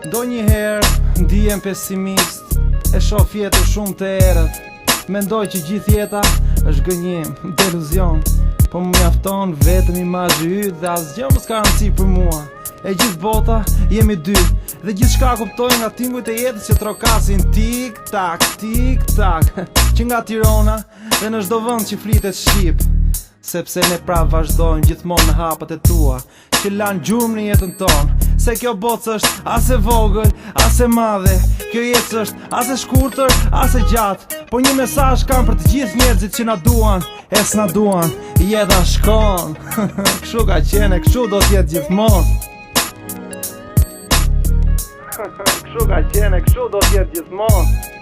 Ndonjëherë ndihem pesimist, e shoh jetën shumë të errët. Mendoj që gjithë jeta është gënjim, deluzion, po më mjafton vetëm imazhi yt dhe asgjë mos ka rëndësi për mua. E gjithë bota jemi dy, dhe gjithçka kuptoj nga tingujt e jetës që trokasin tik tak, që nga Tirana dhe në çdo vend që flitet shqip. Sepse ne prap vazhdojmë gjithmonë në hapët e tua që lanë gjurmë në jetën tonë. Se kjo botë është as e vogël, as e madhe. Kjo jetë është as e shkurtër, as e gjatë. Po një mesazh kam për të gjithë njerëzit që na duan, e s'na duan. Jeta shkon. Kështu ka qenë, kështu do t'jetë gjithmonë. Kështu ka qenë, kështu do t'jetë gjithmonë.